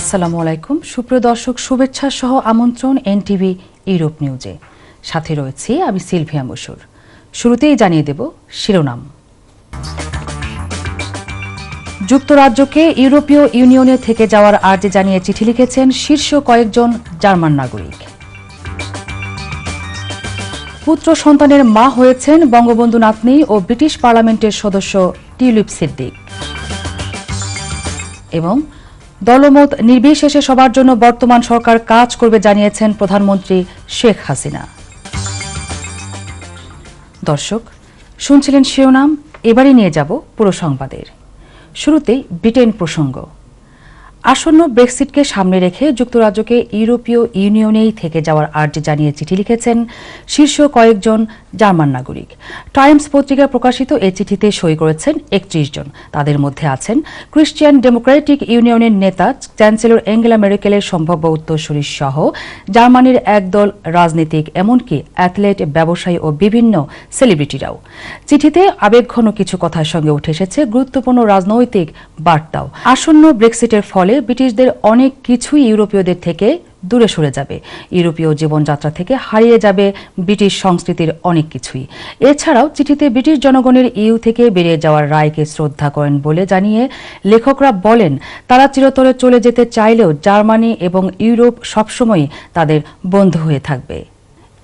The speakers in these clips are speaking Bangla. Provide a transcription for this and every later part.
আসসালামু আলাইকুম সুপ্রিয় দর্শক, শুভেচ্ছা সহ আমন্ত্রণ এনটিভি ইউরোপ নিউজে। সাথে রয়েছি আমি সিলভিয়া মসুর। শুরুতেই জানিয়ে দেব শিরোনাম। যুক্তরাজ্যকে ইউরোপীয় ইউনিয়নে থেকে যাওয়ার আর্জি জানিয়ে চিঠি লিখেছেন শীর্ষ কয়েকজন জার্মান নাগরিক। পুত্র সন্তানের মা হয়েছেন বঙ্গবন্ধু নাতনি ও ব্রিটিশ পার্লামেন্টের সদস্য টিউলিপ সিদ্দিক। এবং দলমত নির্বিশেষে সবার জন্য বর্তমান সরকার কাজ করবে জানিয়েছেন প্রধানমন্ত্রী শেখ হাসিনা। দর্শক, শুনছিলেন শিরোনাম, এবারই নিয়ে যাব পুরো সংবাদের। শুরুতেই ব্রিটেন প্রসঙ্গ। আসন্ন ব্রেক্সিটকে সামনে রেখে যুক্তরাজ্যকে ইউরোপীয় ইউনিয়নেই থেকে যাওয়ার আর্জি জানিয়ে চিঠি লিখেছেন শীর্ষ কয়েকজন জার্মান নাগরিক। টাইমস পত্রিকায় প্রকাশিত এই চিঠিতে সই করেছেন ৩১ জন। তাদের মধ্যে আছেন ক্রিশ্চিয়ান ডেমোক্রেটিক ইউনিয়নের নেতা চ্যান্সেলর অ্যাঙ্গেলা মেরকেলের সম্ভাব্য উত্তরসূরি সহ জার্মানির একদল রাজনীতিক, এমনকি অ্যাথলেট, ব্যবসায়ী ও বিভিন্ন সেলিব্রিটিরাও। চিঠিতে আবেগঘন কিছু কথার সঙ্গে উঠে এসেছে গুরুত্বপূর্ণ রাজনৈতিক বার্তাও। আসন্ন ব্রেক্সিটের ফলে ব্রিটিশদের অনেক কিছুই ইউরোপীয়দের থেকে দূরে সরে যাবে। ইউরোপীয় জীবনযাত্রা থেকে হারিয়ে যাবে ব্রিটিশ সংস্কৃতির অনেক কিছুই। এছাড়াও চিঠিতে ব্রিটিশ জনগণের ইউ থেকে বেরিয়ে যাওয়ার রায়কে শ্রদ্ধা করেন বলে জানিয়ে লেখকরা বলেন, তারা চিরতরে চলে যেতে চাইলেও জার্মানি এবং ইউরোপ সবসময় তাদের বন্ধু হয়ে থাকবে।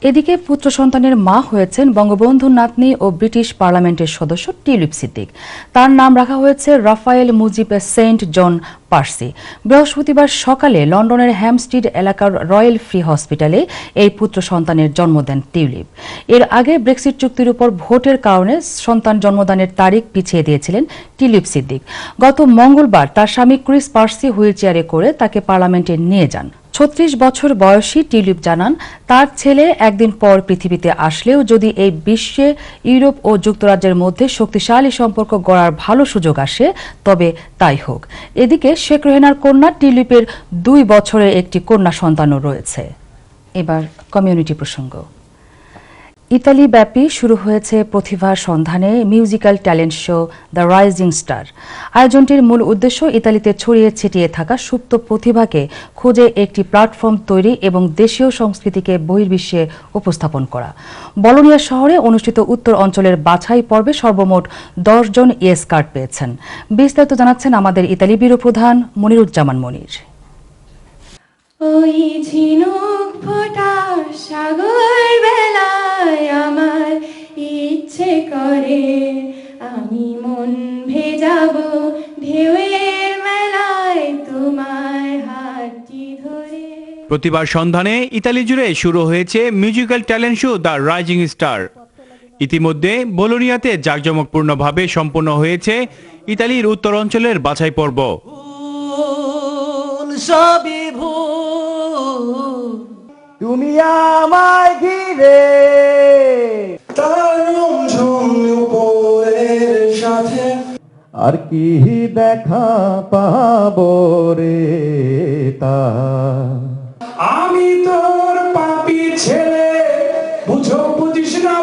এদিকে পুত্র সন্তানের মা হয়েছেন বঙ্গবন্ধু নাতনি ও ব্রিটিশ পার্লামেন্টের সদস্য টিউলিপ সিদ্দিক। তার নাম রাখা হয়েছে রাফায়েল মুজিব সেন্ট জন পার্সি। বৃহস্পতিবার সকালে লন্ডনের হ্যামস্টিড এলাকার রয়্যাল ফ্রি হসপিটালে এই পুত্র সন্তানের জন্ম দেন টিউলিপ। এর আগে ব্রেক্সিট চুক্তির উপর ভোটের কারণে সন্তান জন্মদানের তারিখ পিছিয়ে দিয়েছিলেন টিউলিপ সিদ্দিক। গত মঙ্গলবার তার স্বামী ক্রিস পার্সি হুইলচেয়ারে করে তাকে পার্লামেন্টে নিয়ে যান। ৩৬ বছর বয়সী টিউলিপ জানান, তার ছেলে একদিন পর পৃথিবীতে আসলেও যদি এই বিশ্বে ইউরোপ ও যুক্তরাজ্যের মধ্যে শক্তিশালী সম্পর্ক গড়ার ভালো সুযোগ আসে তবে তাই হোক। এদিকে শেখ রেহেনার কন্যা টিউলিপের ২ বছরের একটি কন্যা সন্তানও রয়েছে। এবার কমিউনিটি প্রসঙ্গ। ইতালি ব্যাপী শুরু হয়েছে প্রতিভার সন্ধানে musical talent show the rising star. আয়োজনটির মূল উদ্দেশ্য ইতালিতে ছড়িয়ে ছিটিয়ে থাকা সুপ্ত প্রতিভাকে খুঁজে একটি প্ল্যাটফর্ম তৈরি এবং দেশীয় সংস্কৃতিকে বহির্বিশ্বে উপস্থাপন করা। বলোনিয়া শহরে অনুষ্ঠিত উত্তর অঞ্চলের বাছাই পর্বে সর্বমোট ১০ জন ইয়েস কার্ড পেয়েছেন। বিস্তারিত জানাচ্ছেন আমাদের ইতালি ব্যুরো প্রধান মনিরুজ্জামান মনির। ওই ঝিনুক ফোঁটা সাগর বেলায় আমার ইচ্ছে করে আমি মন ভেজাবো ঢেউয়ের মেলায় তোমার হাতটি ধরে। প্রতিভার সন্ধানে ইতালি জুড়ে শুরু হয়েছে musical talent show the rising star. ইতিমধ্যে বোলোনিয়াতে জাঁকজমকপূর্ণভাবে সম্পন্ন হয়েছে ইতালির উত্তর অঞ্চলের বাছাই পর্ব। তুমি আমায় ঘিরে সাথে আর কি দেখা পাবো রে তা আমি তোর পাপী ছেলে বুঝো বুঝিস না।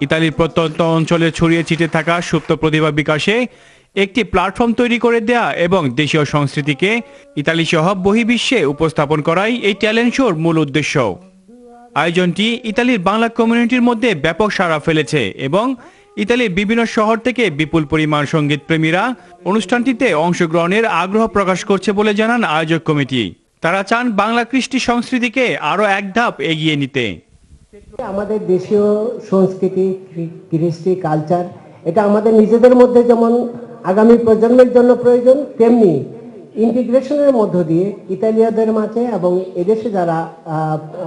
ইতালির প্রত্যন্ত অঞ্চলে ছড়িয়ে ছিটিয়ে থাকা সুপ্ত প্রতিভা বিকাশে একটি প্ল্যাটফর্ম তৈরি করে দেয়া এবং দেশীয় সংস্কৃতিকে ইতালি সহ বহির্বিশ্বে উপস্থাপন করাই এই ট্যালেন্ট শোর মূল উদ্দেশ্য। আয়োজনটি ইতালির বাংলা কমিউনিটির মধ্যে ব্যাপক সাড়া ফেলেছে এবং ইতালির বিভিন্ন শহর থেকে বিপুল পরিমাণ সঙ্গীত প্রেমীরা অনুষ্ঠানটিতে অংশগ্রহণের আগ্রহ প্রকাশ করছে বলে জানান আয়োজক কমিটি। তারা চান বাংলা কৃষ্টি সংস্কৃতিকে আরো এক ধাপ এগিয়ে নিতে। আমাদের দেশীয় সংস্কৃতি, কৃষ্টি, কালচার, এটা আমাদের নিজেদের মধ্যে যেমন আগামী প্রজন্মের জন্য প্রয়োজন, তেমনি ইন্টিগ্রেশনের মধ্য দিয়ে ইতালিয়ানদের মাঝে এবং এদেশে যারা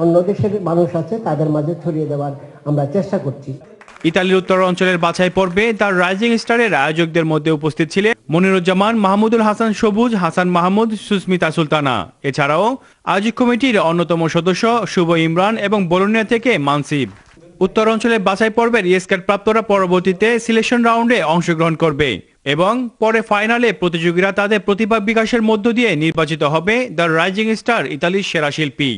অন্য দেশের মানুষ আছে তাদের মাঝে ছড়িয়ে দেওয়ার আমরা চেষ্টা করছি। ইতালির উত্তর অঞ্চলের বাছাই পর্বে তার রাইজিং স্টারের আয়োজকদের মধ্যে উপস্থিত ছিলেন মনিরুজ্জামান, মাহমুদুল হাসান সবুজ, হাসান মাহমুদ, সুস্মিতা সুলতানা। এছাড়াও আয়োজক কমিটির অন্যতম সদস্য শুভ ইমরান এবং বোলোনিয়া থেকে মানসিব। উত্তর অঞ্চলের বাছাই পর্বের ইয়েস কার্ড প্রাপ্তরা পরবর্তীতে সিলেকশন রাউন্ডে অংশগ্রহণ করবে এবং পরে ফাইনালে প্রতিযোগীরা তাদের প্রতিভা বিকাশের মধ্য দিয়ে নির্বাচিত হবে দ্য রাইজিং স্টার ইতালির সেরা শিল্পী।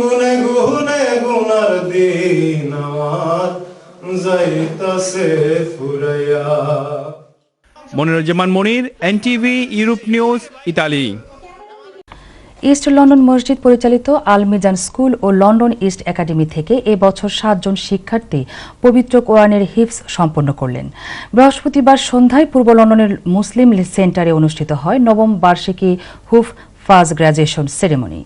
গুনে গুনে গুনার দিয়ে যাইতাছে ফুরাইয়া। Moniruzzaman Monir, NTV, Europe news, Italy. East London মসজিদ পরিচালিত আল মিজান স্কুল ও লন্ডন ইস্ট একাডেমি থেকে এবছর 7 জন শিক্ষার্থী পবিত্র কোরআনের হিফজ সম্পন্ন করলেন। বৃহস্পতিবার সন্ধ্যায় পূর্ব লন্ডনের মুসলিম সেন্টারে অনুষ্ঠিত হয় নবম বার্ষিকী হুফ ফার্স্ট গ্র্যাজুয়েশন সেরেমনি।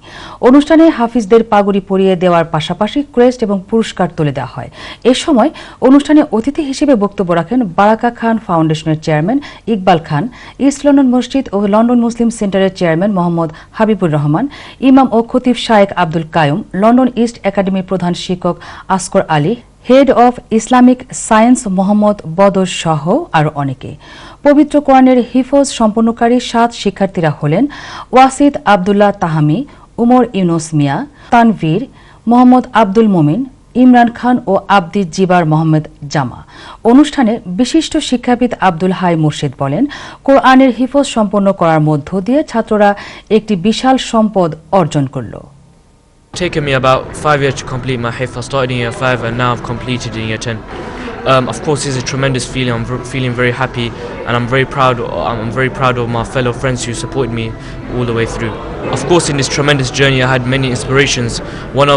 অনুষ্ঠানে হাফিজদের পাগড়ি পরিয়ে দেওয়ার পাশাপাশি ক্রেস্ট এবং পুরস্কার তুলে দেওয়া হয়। এ সময় অনুষ্ঠানে অতিথি হিসেবে বক্তব্য রাখেন বারাকা খান ফাউন্ডেশনের চেয়ারম্যান ইকবাল খান, ইস্ট লন্ডন মসজিদ ও লন্ডন মুসলিম সেন্টারের চেয়ারম্যান মোহাম্মদ হাবিবুর রহমান, ইমাম ও খতিব শায়েক আব্দুল কায়ুম, লন্ডন ইস্ট একাডেমির প্রধান শিক্ষক Askar Ali, head of Islamic science Mohammad Badar সহ আরও অনেকে। পবিত্র কোরআনের হিফজ সম্পন্নকারী 7 শিক্ষার্থীরা হলেন ওয়াসিদ আবদুল্লাহ তাহামি, উমর ইউনুস মিয়া, তানভীর, মোহাম্মদ আব্দুল মোমিন, ইমরান খান ও আব্দি জিবার মোহাম্মদ জামা। অনুষ্ঠানে বিশিষ্ট শিক্ষাবিদ আব্দুল হাই মুর্শিদ বলেন, কোরআনের হিফজ সম্পন্ন করার মধ্য দিয়ে ছাত্ররা একটি বিশাল সম্পদ অর্জন করল। Taken me about 5 years to complete my hifz. I started in year 5 and now I've completed in year 10. Of course, it's a tremendous feeling. I'm feeling very happy, and I'm very proud. I'm very proud of my fellow friends who supported me all the way through. Of course, in this tremendous journey, I had many inspirations. One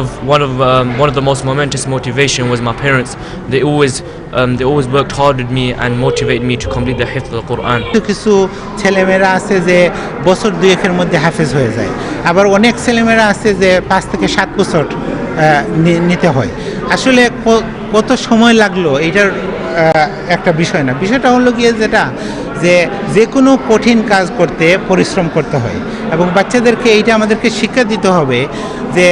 of the most momentous motivation was my parents. They always worked hard with me and motivated me to complete the hifz of the Quran. কিছু ছেলেমেয়েরা আছে যে বছর দুয়েকের মধ্যে হাফেজ হয়ে যায়, আবার অনেক ছেলেমেয়েরা আছে যে 5 থেকে 7 বছর নিতে হয়। আসলে কত সময় লাগলো এটার একটা বিষয় না, বিষয়টা হলো গিয়ে যে কোনো কঠিন কাজ করতে পরিশ্রম করতে হয়, এবং বাচ্চাদেরকে এইটা আমাদেরকে শিক্ষা দিতে হবে যে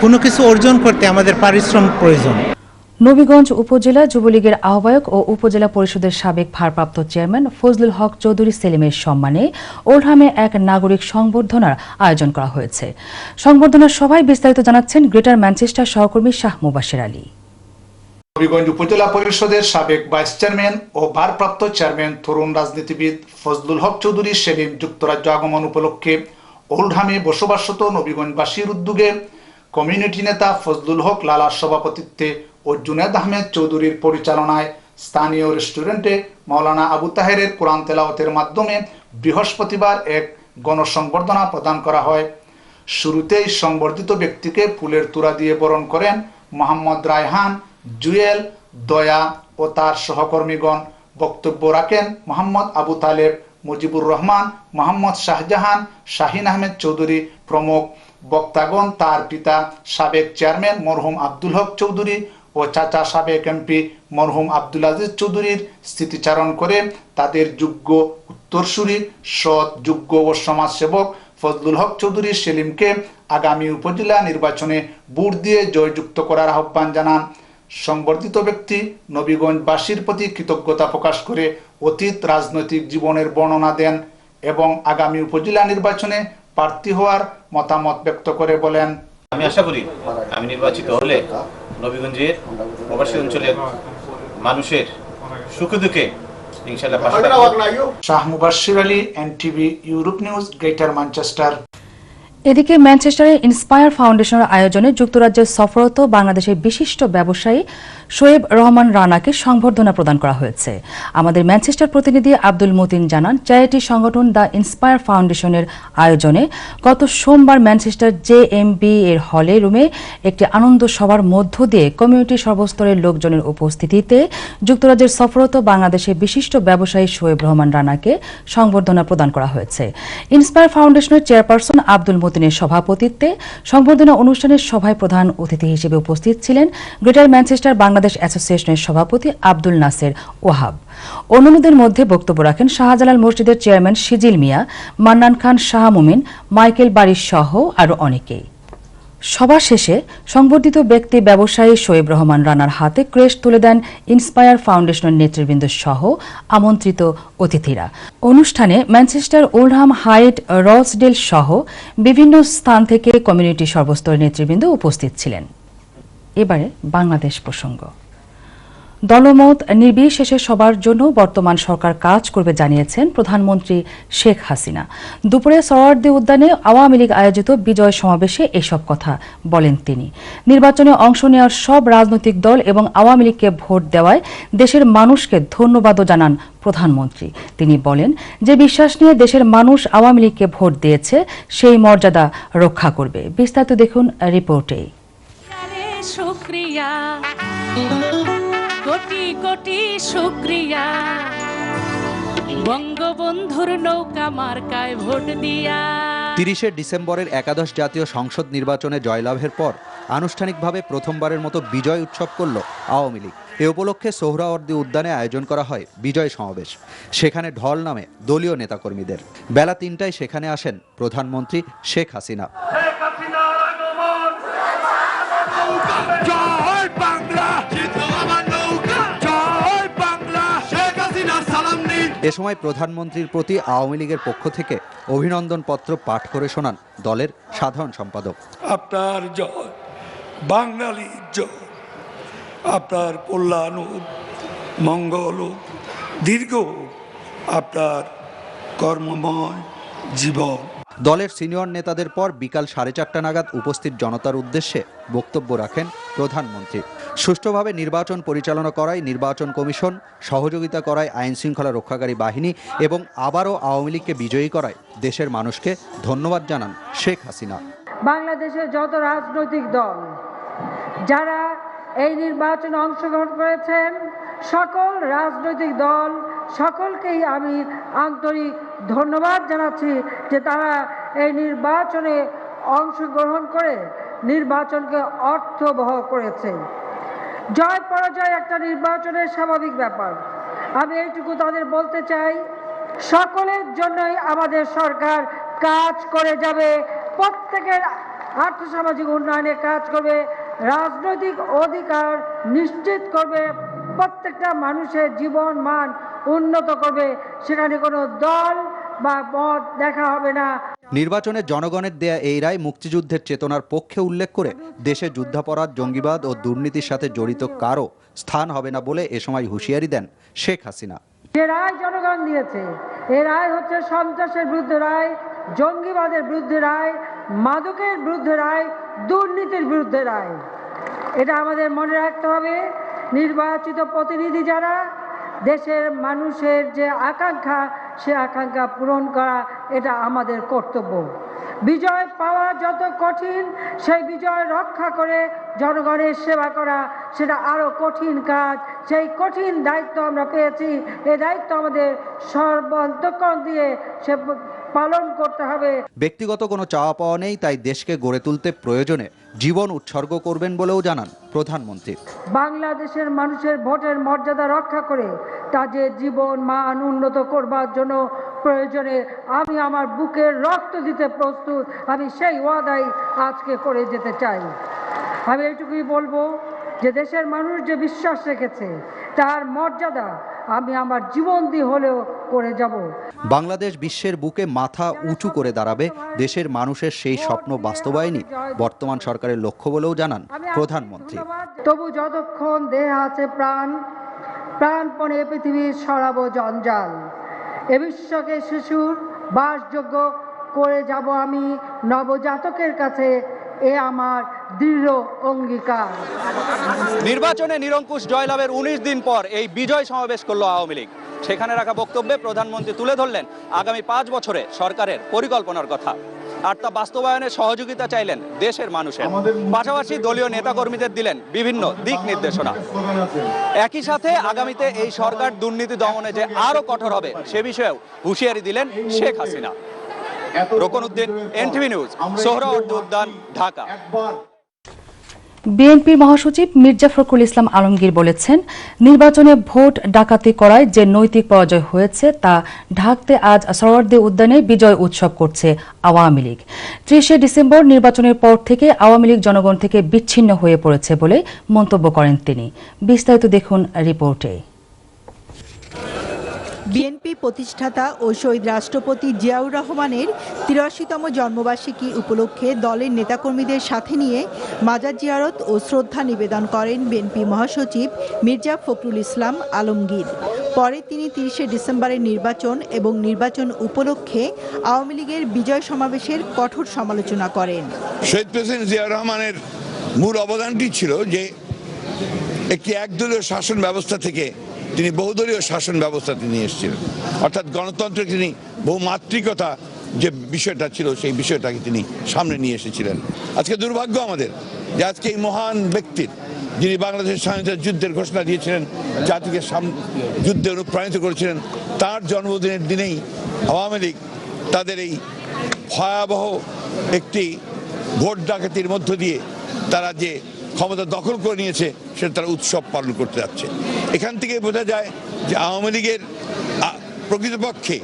কোনো কিছু অর্জন করতে আমাদের পারিশ্রম প্রয়োজন। নবীগঞ্জ উপজেলা যুবলীগের আহ্বায়ক ও উপজেলা পরিষদের সাবেক ভারপ্রাপ্ত চেয়ারম্যান ফজলুল হক চৌধুরী সেলিমের সম্মানে ওল্ডহামে এক নাগরিক সংবর্ধনার আয়োজন করা হয়েছে। সংবর্ধনার সভায় বিস্তারিত জানাচ্ছেন গ্রেটার ম্যানচেস্টার সহকর্মী শাহ মুবাশির আলী। নবীগঞ্জ উপজেলা পরিষদের সাবেক ভাইস চেয়ারম্যান ও ভারপ্রাপ্ত চেয়ারম্যান তরুণ রাজনীতিবিদ ফজলুল হক চৌধুরী সেলিম যুক্তরাজ্য আগমন উপলক্ষে ওল্ডহামে বসবাসরত নবীগঞ্জবাসীর উদ্যোগে কমিউনিটি নেতা ফজলুল হক লালার সভাপতিত্বে ও জুনেদ আহমেদ চৌধুরীর পরিচালনায় স্থানীয় রেস্টুরেন্টে মাওলানা আবু তাহেরের কোরআন তেলাওয়াতের মাধ্যমে বৃহস্পতিবার এক গণসংবর্ধনা প্রদান করা হয়। শুরুতেই সংবর্ধিত ব্যক্তিকে ফুলের তোড়া দিয়ে বরণ করেন মোহাম্মদ রায়হান, জুয়েল, দয়া ও তার সহকর্মীগণ। বক্তব্য রাখেন মোহাম্মদ আবু তালেব, মুজিবুর রহমান, মোহাম্মদ শাহজাহান, শাহিন আহমেদ চৌধুরী প্রমুখ। বক্তাগণ তার পিতা সাবেক চেয়ারম্যান মরহুম আব্দুল হক চৌধুরী ও চাচা সাবেক এমপি মরহুম আব্দুল আজিজ চৌধুরীর স্মৃতিচারণ করে তাদের যোগ্য উত্তরসূরি, সৎ, যোগ্য ও সমাজসেবক ফজলুল হক চৌধুরী সেলিমকে আগামী উপজেলা নির্বাচনে ভোট দিয়ে জয়যুক্ত করার আহ্বান জানান। সংবর্ধিত ব্যক্তি নবীগঞ্জবাসীর প্রতি কৃতজ্ঞতা প্রকাশ করে অতীত রাজনৈতিক জীবনের বর্ণনা দেন এবং আগামী উপজেলা নির্বাচনে প্রার্থী হওয়ার মতামত ব্যক্ত করে বলেন, আমি আশা করি আমি নির্বাচিত হলে নবীগঞ্জের প্রবাসী অঞ্চলের মানুষের সুখে দুঃখে ইনশাআল্লাহ পাশে থাকব। Shah Mubashir Ali, NTV, Europe news, greater Manchester. এদিকে ম্যানচেস্টারের ইন্সপায়ার ফাউন্ডেশনের আয়োজনে যুক্তরাজ্যের সফররত বাংলাদেশের বিশিষ্ট ব্যবসায়ী শোয়েব রহমান রানাকে সংবর্ধনা প্রদান করা হয়েছে। আমাদের ম্যানচেস্টার প্রতিনিধি আব্দুল মতিন জানান, চ্যারিটি সংগঠন দ্য ইন্সপায়ার ফাউন্ডেশনের আয়োজনে গত সোমবার ম্যানচেস্টার JMB এর হলে রুমে একটি আনন্দ সভার মধ্য দিয়ে কমিউনিটির সর্বস্তরের লোকজনের উপস্থিতিতে যুক্তরাজ্যের সফররত বাংলাদেশের বিশিষ্ট ব্যবসায়ী শোয়েব রহমান রানাকে সংবর্ধনা প্রদান করা হয়েছে। ইন্সপায়ার ফাউন্ডেশনের চেয়ারপারসন আব্দুল মতিনের সভাপতিত্বে সংবর্ধনা অনুষ্ঠানের সভায় প্রধান অতিথি হিসেবে উপস্থিত ছিলেন গ্রেটার ম্যানচেস্টার বাংলাদেশ অ্যাসোসিয়েশনের সভাপতি আব্দুল নাসের ওয়াহাব। অন্যান্যদের মধ্যে বক্তব্য রাখেন শাহজালাল মসজিদের চেয়ারম্যান সিজিল মিয়া, মান্নান খান, শাহ মুমিন, মাইকেল বারিশ সহ আরও অনেকেই। সভা শেষে সংবর্ধিত ব্যক্তি ব্যবসায়ী শোয়েব রহমান রানার হাতে ক্রেস্ট তুলে দেন ইন্সপায়ার ফাউন্ডেশনের নেতৃবৃন্দ সহ আমন্ত্রিত অতিথিরা। অনুষ্ঠানে ম্যানচেস্টার, ওল্ডহাম, হাইট, রসডেল সহ বিভিন্ন স্থান থেকে কমিউনিটি সর্বস্তরের নেতৃবৃন্দ উপস্থিত ছিলেন। এবারে বাংলাদেশ প্রসঙ্গ। দলমত নির্বিশেষে সবার জন্য বর্তমান সরকার কাজ করবে জানিয়েছেন প্রধানমন্ত্রী শেখ হাসিনা। দুপুরে সোহরাওয়ার্দী উদ্যানে আওয়ামী লীগ আয়োজিত বিজয় সমাবেশে এসব কথা বলেন তিনি। নির্বাচনে অংশ নেওয়ার সব রাজনৈতিক দল এবং আওয়ামী লীগকে ভোট দেওয়ায় দেশের মানুষকে ধন্যবাদও জানান প্রধানমন্ত্রী। তিনি বলেন যে বিশ্বাস নিয়ে দেশের মানুষ আওয়ামী লীগকে ভোট দিয়েছে সেই মর্যাদা রক্ষা করবে। বিস্তারিত দেখুন রিপোর্টে। শুকরিয়া কোটি কোটি শুকরিয়া বঙ্গবন্ধুর নৌকা মার্কায় ভোট দিয়া। 30শে ডিসেম্বরের একাদশ জাতীয় সংসদ নির্বাচনে জয়লাভের পর আনুষ্ঠানিকভাবে প্রথমবারের মতো বিজয় উৎসব করল আওয়ামী লীগ। এ উপলক্ষে সোহরাওয়ার্দী উদ্যানে আয়োজন করা হয় বিজয় সমাবেশ। সেখানে ঢল নামে দলীয় নেতাকর্মীদের। বেলা 3টায় সেখানে আসেন প্রধানমন্ত্রী শেখ হাসিনা। এ সময় প্রধানমন্ত্রীর প্রতি আওয়ামী লীগের পক্ষ থেকে অভিনন্দন পত্র পাঠ করে শোনান দলের সাধারণ সম্পাদক। আপনার জয়, বাঙালির জয়, আপনার কল্যাণ হোক, মঙ্গল হোক, দীর্ঘ হোক আপনার কর্মময় জীবন। দলের সিনিয়র নেতাদের পর বিকাল 4:30 নাগাদ উপস্থিত জনতার উদ্দেশ্যে বক্তব্য রাখেন প্রধানমন্ত্রী। সুষ্ঠুভাবে নির্বাচন পরিচালনা করায় নির্বাচন কমিশন, সহযোগিতা করায় আইন শৃঙ্খলা রক্ষাকারী বাহিনী এবং আবারও আওয়ামী লীগকে বিজয়ী করায় দেশের মানুষকে ধন্যবাদ জানান শেখ হাসিনা। বাংলাদেশের যত রাজনৈতিক দল যারা এই নির্বাচনে অংশগ্রহণ করেছেন, সকল রাজনৈতিক দল সকলকেই আমি আন্তরিক ধন্যবাদ জানাচ্ছি যে তারা এই নির্বাচনে অংশগ্রহণ করে নির্বাচনকে অর্থবহ করেছে। জয় পরাজয় একটা নির্বাচনের স্বাভাবিক ব্যাপার। আমি এইটুকু তাদের বলতে চাই, সকলের জন্যই আমাদের সরকার কাজ করে যাবে, প্রত্যেকের আর্থসামাজিক উন্নয়নে কাজ করবে, রাজনৈতিক অধিকার নিশ্চিত করবে, প্রত্যেকটা মানুষের জীবন মান উন্নত করবে। সেখানে কোনো দল বা মত দেখা হবে না। নির্বাচনে জনগণের দেয়া এই রায় মুক্তিযুদ্ধের চেতনার পক্ষে উল্লেখ করে দেশে যুদ্ধাপরাধ, জঙ্গিবাদ ও দুর্নীতির সাথে জড়িত কারও স্থান হবে না বলে এ সময় হুঁশিয়ারি দেন শেখ হাসিনা। যে রায় জনগণ দিয়েছে, এই রায় হচ্ছে সন্ত্রাসের বিরুদ্ধে রায়, জঙ্গিবাদের বিরুদ্ধে রায়, মাদকের বিরুদ্ধে রায়, দুর্নীতির বিরুদ্ধে রায়। এটা আমাদের মনে রাখতে হবে। নির্বাচিত প্রতিনিধি যারা, দেশের মানুষের যে আকাঙ্ক্ষা, সে আকাঙ্ক্ষা পূরণ করা এটা আমাদের কর্তব্য। বিজয় পাওয়া যত কঠিন, সেই বিজয় রক্ষা করে জনগণের সেবা করা সেটা আরো কঠিন কাজ। সেই কঠিন দায়িত্ব আমরা পেয়েছি। এই দায়িত্ব আমাদের সর্বান্তঃকরণ দিয়ে সে পালন করতে হবে। ব্যক্তিগত কোনো চাওয়া পাওয়া নেই, তাই দেশকে গড়ে তুলতে প্রয়োজনে জীবন উৎসর্গ করবেন বলেও জানান প্রধানমন্ত্রী। বাংলাদেশের মানুষের ভোটের মর্যাদা রক্ষা করে তাদের জীবন মান উন্নত করবার জন্য প্রয়োজনে আমি আমার বুকের রক্ত দিতে প্রস্তুত। আমি সেই ওয়াদাই আজকে করে যেতে চাই। আমি এইটুকুই বলবো যে দেশের মানুষ যে বিশ্বাস রেখেছে তার মর্যাদা আমি আমার জীবন দিয়ে হলেও করে যাব। বাংলাদেশ বিশ্বের বুকে মাথা উঁচু করে দাঁড়াবে, দেশের মানুষের সেই স্বপ্ন বাস্তবায়নই বর্তমান সরকারের লক্ষ্য বলেও জানান প্রধানমন্ত্রী। তবু যতক্ষণ দেহে আছে প্রাণ, প্রাণপণে পৃথিবীর সরাবো জঞ্জাল। এ বিশ্বকে শিশুর বাসযোগ্য করে যাব আমি নবজাতকের কাছে, এ আমার দৃঢ় অঙ্গীকার। নির্বাচনে নিরঙ্কুশ জয়লাভের 19 দিন পর এই বিজয় সমাবেশ করল আওয়ামী লীগ। সেখানে রাখা বক্তব্যে প্রধানমন্ত্রী তুলে ধরলেন আগামী 5 বছরে সরকারের পরিকল্পনার কথা, আর তা বাস্তবায়নে সহযোগিতা চাইলেন দেশের মানুষের। পাশাপাশি দলীয় নেতাকর্মীদের দিলেন বিভিন্ন দিক নির্দেশনা। একই সাথে আগামীতে এই সরকার দুর্নীতি দমনে যে আরো কঠোর হবে সে বিষয়েও হুঁশিয়ারি দিলেন শেখ হাসিনা। রোকনউদ্দিন, এনটিভি নিউজ, সোহরাওয়ার্দী উদ্যান, ঢাকা। বিএনপির মহাসচিব মির্জা ফখরুল ইসলাম আলমগীর বলেছেন, নির্বাচনে ভোট ডাকাতি করায় যে নৈতিক পরাজয় হয়েছে তা ঢাকতে আজ সোহরাওয়ার্দী উদ্যানে বিজয় উৎসব করছে আওয়ামী লীগ। 30শে ডিসেম্বর নির্বাচনের পর থেকে আওয়ামী লীগ জনগণ থেকে বিচ্ছিন্ন হয়ে পড়েছে বলে মন্তব্য করেন তিনি। বিস্তারিত দেখুন রিপোর্টে। বিএনপি প্রতিষ্ঠাতা ও শহীদ রাষ্ট্রপতি জিয়াউর রহমানের ৮৩তম জন্মবার্ষিকী উপলক্ষে দলের নেতাকর্মীদের সাথে নিয়ে মাজার জিয়ারত ও শ্রদ্ধা নিবেদন করেন বিএনপি মহাসচিব মির্জা ফখরুল ইসলাম আলমগীর। পরে তিনি ৩০শে ডিসেম্বরের নির্বাচন এবং নির্বাচন উপলক্ষে আওয়ামী লীগের বিজয় সমাবেশের কঠোর সমালোচনা করেন। শহীদ প্রেসিডেন্ট জিয়াউর রহমানের মূল অবদানটি ছিল যে একটি একদলীয় শাসন ব্যবস্থা থেকে তিনি বহুদলীয় শাসন ব্যবস্থাতে নিয়ে এসেছিলেন, অর্থাৎ গণতন্ত্রের তিনি বহুমাত্রিকতা যে বিষয়টা ছিল সেই বিষয়টাকে তিনি সামনে নিয়ে এসেছিলেন। আজকে দুর্ভাগ্য আমাদের যে আজকে এই মহান ব্যক্তির, যিনি বাংলাদেশের স্বাধীনতার যুদ্ধের ঘোষণা দিয়েছিলেন, জাতিকে যুদ্ধে অনুপ্রাণিত করেছিলেন, তার জন্মদিনের দিনেই আওয়ামী লীগ তাদের এই ভয়াবহ একটি ভোট ডাকাতির মধ্য দিয়ে তারা যে ক্ষমতা দখল করে নিয়েছে সেটা তারা উৎসব পালন করতে যাচ্ছে। এখান থেকে বোঝা যায় যে আওয়ামী লীগের প্রকৃতপক্ষে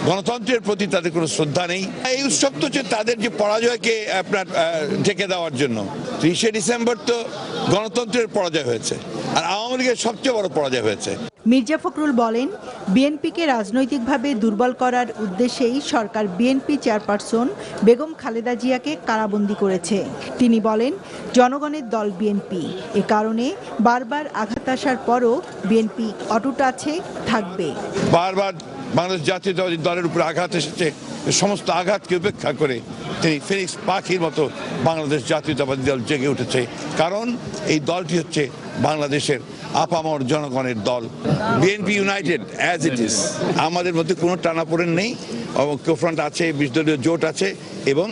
গণতন্ত্রের প্রতি তাদের কোনো শ্রদ্ধা নেই। এই উৎসব তো হচ্ছে তাদের যে পরাজয়কে আপনার ঢেকে দেওয়ার জন্য। ৩০শে ডিসেম্বর তো গণতন্ত্রের পরাজয় হয়েছে, আর আওয়ামী লীগের সবচেয়ে বড় পরাজয় হয়েছে। মির্জা ফখরুল বলেন, বিএনপিকে রাজনৈতিকভাবে দুর্বল করার উদ্দেশ্যেই সরকার বিএনপি চেয়ারপারসন বেগম খালেদা জিয়াকে কারাবন্দী করেছে। তিনি বলেন, জনগণের দল বিএনপি, এ কারণে বারবার আঘাত আসার পরও বিএনপি অটুট আছে, থাকবে। বারবার বাংলাদেশ জাতীয়তাবাদী দলের উপর আঘাত এসেছে, সমস্ত আঘাতকে উপেক্ষা করে তিনি ফিনিক্স পাখির মতো বাংলাদেশ জাতীয়তাবাদী দল জেগে উঠেছে। কারণ এই দলটি হচ্ছে বাংলাদেশের আপামর জনগণের দল। BNP United as it is, আমাদের মধ্যে কোনো টানাপোড়েন নেই, ঐক্যফ্রন্ট আছে, ২০ দলীয় জোট আছে, এবং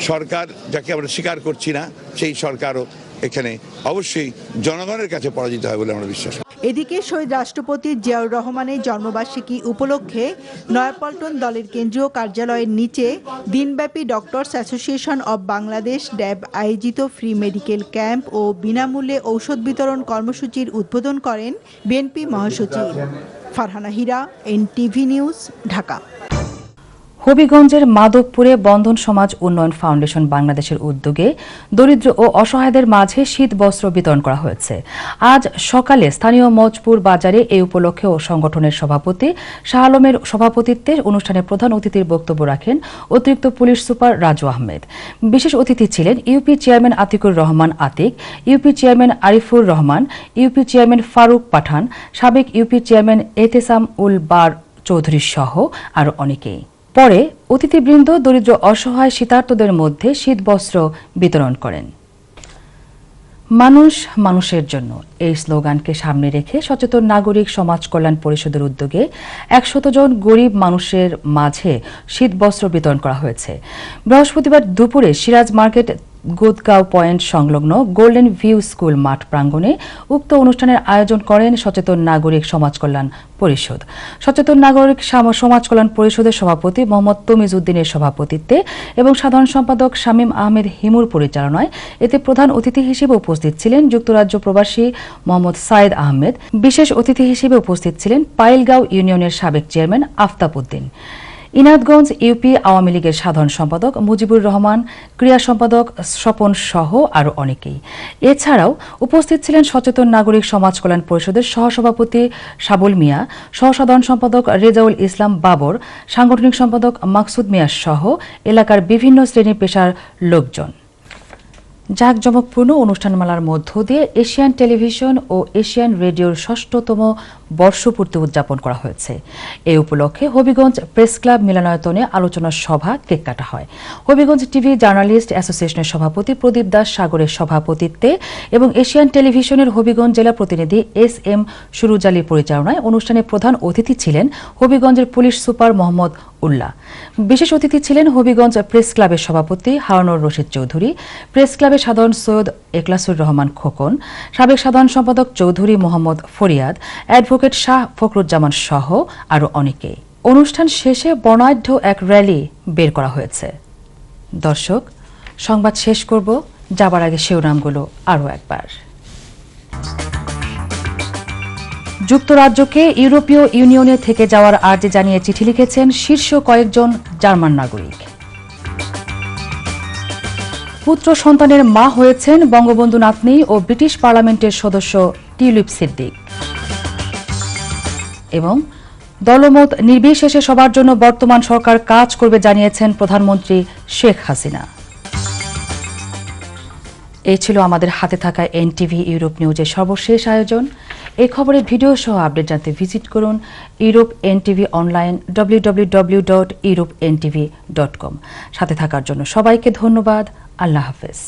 সরকার যাকে আমরা স্বীকার করছি না সেই সরকারও এখানে অবশ্যই জনগণের কাছে পরাজিত হয় বলে আমরা বিশ্বাস করি। এদিকে শহীদ রাষ্ট্রপতি জিয়াউর রহমানের জন্মবার্ষিকী উপলক্ষে নয়াপল্টন দলের কেন্দ্রীয় কার্যালয়ের নিচে দিনব্যাপী ডক্টরস অ্যাসোসিয়েশন অব বাংলাদেশ ড্যাব আয়োজিত ফ্রি মেডিকেল ক্যাম্প ও বিনামূল্যে ঔষধ বিতরণ কর্মসূচির উদ্বোধন করেন বিএনপি মহাসচিব। ফারহানা হীরা, এনটিভি নিউজ, ঢাকা। হবিগঞ্জের মাধবপুরে বন্ধন সমাজ উন্নয়ন ফাউন্ডেশন বাংলাদেশের উদ্যোগে দরিদ্র ও অসহায়দের মাঝে শীত বস্ত্র বিতরণ করা হয়েছে। আজ সকালে স্থানীয় মজপুর বাজারে এই উপলক্ষে ও সংগঠনের সভাপতি শাহ আলমের সভাপতিত্বে অনুষ্ঠানে প্রধান অতিথির বক্তব্য রাখেন অতিরিক্ত পুলিশ সুপার রাজু আহমেদ। বিশেষ অতিথি ছিলেন UP chairman Atiqur Rahman Atiq, UP chairman Arifur Rahman, UP chairman Faruk Pathan, সাবেক ইউপি চেয়ারম্যান এহতেসাম উল বার চৌধুরী সহ আরও অনেকেই। পরে অতিথিবৃন্দ দরিদ্র অসহায় শীতার্তদের মধ্যে শীতবস্ত্র বিতরণ করেন। মানুষ মানুষের জন্য এই স্লোগানকে সামনে রেখে সচেতন নাগরিক সমাজ কল্যাণ পরিষদের উদ্যোগে ১০০ জন গরিব মানুষের মাঝে শীতবস্ত্র বিতরণ করা হয়েছে। বৃহস্পতিবার দুপুরে সিরাজ মার্কেট গোদগাঁও পয়েন্ট সংলগ্ন গোল্ডেন ভিউ স্কুল মাঠ প্রাঙ্গণে উক্ত অনুষ্ঠানের আয়োজন করেন সচেতন নাগরিক সমাজ কল্যাণ পরিষদ। সচেতন নাগরিক সমাজ কল্যাণ পরিষদের সভাপতি মোহাম্মদ তমিজ উদ্দিনের সভাপতিত্বে এবং সাধারণ সম্পাদক শামীম আহমেদ হিমুর পরিচালনায় এতে প্রধান অতিথি হিসেবে উপস্থিত ছিলেন যুক্তরাজ্য প্রবাসী মোহাম্মদ সাইদ আহমেদ। বিশেষ অতিথি হিসেবে উপস্থিত ছিলেন পাইলগাঁও ইউনিয়নের সাবেক চেয়ারম্যান আফতাব উদ্দিন, ইনাদগঞ্জ ইউপি আওয়ামী লীগের সাধারণ সম্পাদক মুজিবুর রহমান, ক্রীড়া সম্পাদক স্বপন সহ আরও অনেকেই। এছাড়াও উপস্থিত ছিলেন সচেতন নাগরিক সমাজ কল্যাণ পরিষদের সহসভাপতি সাবুল মিয়া, সহসাধারণ সম্পাদক রেজাউল ইসলাম বাবর, সাংগঠনিক সম্পাদক মাকসুদ মিয়া সহ এলাকার বিভিন্ন শ্রেণী পেশার লোকজন। জাঁকজমকপূর্ণ অনুষ্ঠানমালার মধ্য দিয়ে এশিয়ান টেলিভিশন ও এশিয়ান রেডিওর ৬০তম বর্ষপূর্তি উদযাপন করা হয়েছে। এই উপলক্ষে হবিগঞ্জ প্রেস ক্লাব মিলনায়তনে আলোচনা সভা, কেক কাটা হয়। হবিগঞ্জ টিভি জার্নালিস্ট অ্যাসোসিয়েশনের সভাপতি প্রদীপ দাস সাগরের সভাপতিত্বে এবং এশিয়ান টেলিভিশনের হবিগঞ্জ জেলা প্রতিনিধি এস এম সুরুজ আলীর পরিচালনায় অনুষ্ঠানে প্রধান অতিথি ছিলেন হবিগঞ্জের পুলিশ সুপার মোহাম্মদ উল্লাহ। বিশেষ অতিথি ছিলেন হবিগঞ্জ প্রেস ক্লাবের সভাপতি হারুনুর রশিদ চৌধুরী, প্রেস ক্লাবের সাধারণ সৈয়দ এখলাসুর রহমান খোকন, সাবেক সাধারণ সম্পাদক চৌধুরী মোহাম্মদ ফরিয়াদ, অ্যাডভোকেট শাহ ফখরুজ্জামান সহ আরও অনেকেই। অনুষ্ঠান শেষে বর্ণাঢ্য এক র্যালি বের করা হয়েছে। দর্শক, সংবাদ শেষ করব, যাবার আগে শিরোনামগুলো আরও একবার। যুক্তরাজ্যকে ইউরোপীয় ইউনিয়নে থেকে যাওয়ার আর্জি জানিয়ে চিঠি লিখেছেন শীর্ষ কয়েকজন জার্মান নাগরিক। পুত্র সন্তানের মা হয়েছেন বঙ্গবন্ধু নাতনি ও ব্রিটিশ পার্লামেন্টের সদস্য টিউলিপ সিদ্দিক। এবং দলমত নির্বিশেষে সবার জন্য বর্তমান সরকার কাজ করবে জানিয়েছেন প্রধানমন্ত্রী শেখ হাসিনা। এই ছিল আমাদের হাতে থাকা এনটিভি ইউরোপ নিউজের সর্বশেষ আয়োজন। এই খবরের ভিডিও সহ আপডেট জানতে ভিজিট করুন ইউরোপ এনটিভি অনলাইন www.europntv.com। সাথে থাকার জন্য সবাইকে ধন্যবাদ। আল্লাহ হাফেজ।